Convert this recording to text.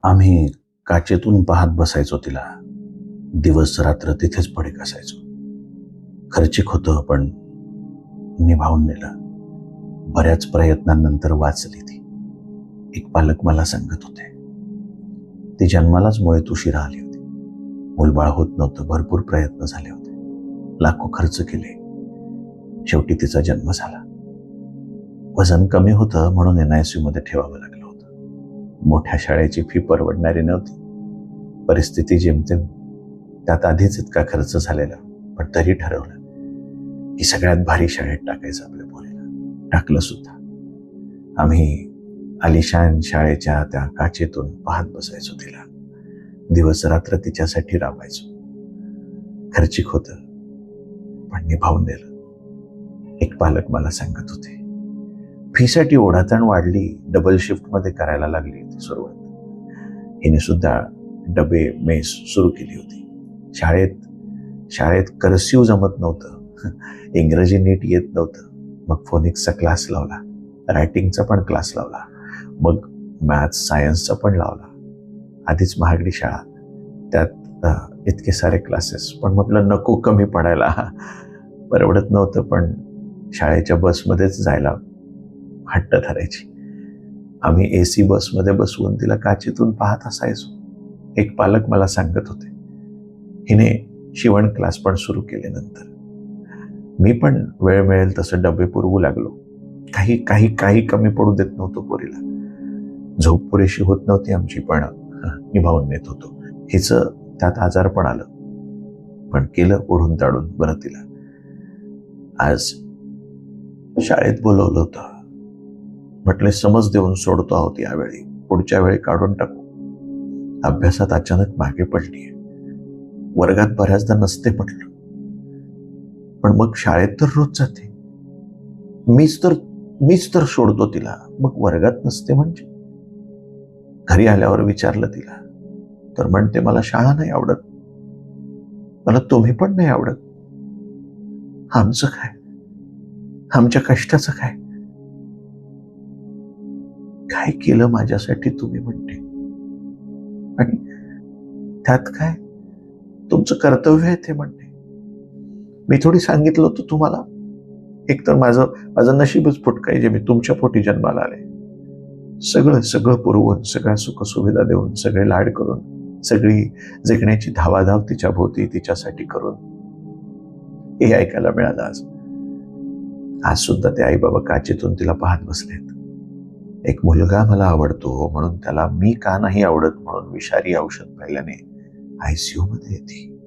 आम्ही काचेतून पाहत बसायचो तिला. दिवस रात्र तिथेच पडीक असायचो. खर्चिक होतं पण निभावून नेलं. बऱ्याच प्रयत्नांनंतर वाचली ती. एक पालक मला सांगत होते, ती जन्मालाच मुळीच उशिरा आली होती. मूलबाळ होत नव्हतं. भरपूर प्रयत्न झाले होते. लाखो खर्च केले. शेवटी तिचा जन्म झाला. वजन कमी होतं म्हणून NICU मध्ये ठेवावं लागलं होतं. मोठ्या शाळेची फी परवडणारी नव्हती. परिस्थिती जेमतेम. त्यात आधीच इतका खर्च झालेला. पण तरी ठरवलं की सगळ्यात भारी शाळेत टाकायचं आपल्या पोरीला. टाकलं सुद्धा. आम्ही आलिशान शाळेच्या त्या काचेतून पाहत बसायचो तिला. दिवस रात्र तिच्यासाठी राबायचो. खर्चिक होतं पण निभावून नेलं. एक पालक मला सांगत होते, फीसाठी ओढाताण वाढली. डबल शिफ्ट मध्ये करायला लागली ती सुरुवात. हिने सुद्धा डबे मेस सुरू केली होती. शाळेत कर्सिव जमत नव्हतं. इंग्रजी नीट येत नव्हतं. मग फोनिक्सचा क्लास लावला. रायटिंगचा पण क्लास लावला. मग मॅथ्स सायन्सचा पण लावला. आधीच महागडी शाळा, त्यात इतके सारे क्लासेस. पण म्हटलं नको कमी पडायला. परवडत नव्हतं पण शाळेच्या बसमध्येच जायला हट्ट धरायची. आम्ही AC बसमध्ये बसवून तिला काचेतून पाहत असायचो. एक पालक मला सांगत होते, हिने शिवण क्लास पण सुरू केले नंतर. मी पण वेळ मिळेल तसं डबे पुरवू लागलो. काही कमी पडू देत नव्हतो पोरीला. झोप पुरेशी होत नव्हती आमची पण निभावून नेत होतो. हिचं त्यात आजार पण आलं. पण केलं ओढून ताडून बरं तिला. आज शाळेत बोलवलं होतं. म्हटले समज देऊन सोडतो आहोत यावेळी. पुढच्या वेळी काढून टाकू. अभ्यासात अचानक मागे पडलीये. वर्गात बऱ्याचदा नसते म्हटलं. पण मग शाळेत तर रोज जाते. मीच तर सोडतो तिला. मग वर्गात नसते म्हणजे? घरी आल्यावर विचारलं तिला तर म्हणते मला शाळा नाही आवडत. मला तुम्ही पण नाही आवडत. आमचं काय? आमच्या कष्टाचं काय? काय केलं माझ्यासाठी तुम्ही म्हणते. आणि त्यात काय? तुमचं कर्तव्य आहे ते म्हणते. मी थोडी सांगितलं होतं तुम्हाला. एकतर माझं नशीबच फुटकं आहे जे मी तुमच्या पोटी जन्माला आले. सगळं पुरवून, सगळ्या सुखसुविधा देऊन, सगळे लाड करून, सगळी जगण्याची धावाधाव तिच्या भोवती तिच्यासाठी करून हे ऐकायला मिळालं आज. आज सुद्धा ते आई बाबा काचेतून तिला पाहत बसलेत. एक मुलगा मला आवडतो म्हणून त्याला मी का नाही आवडत म्हणून विषारी औषध पाहिल्याने ICU मध्ये येते.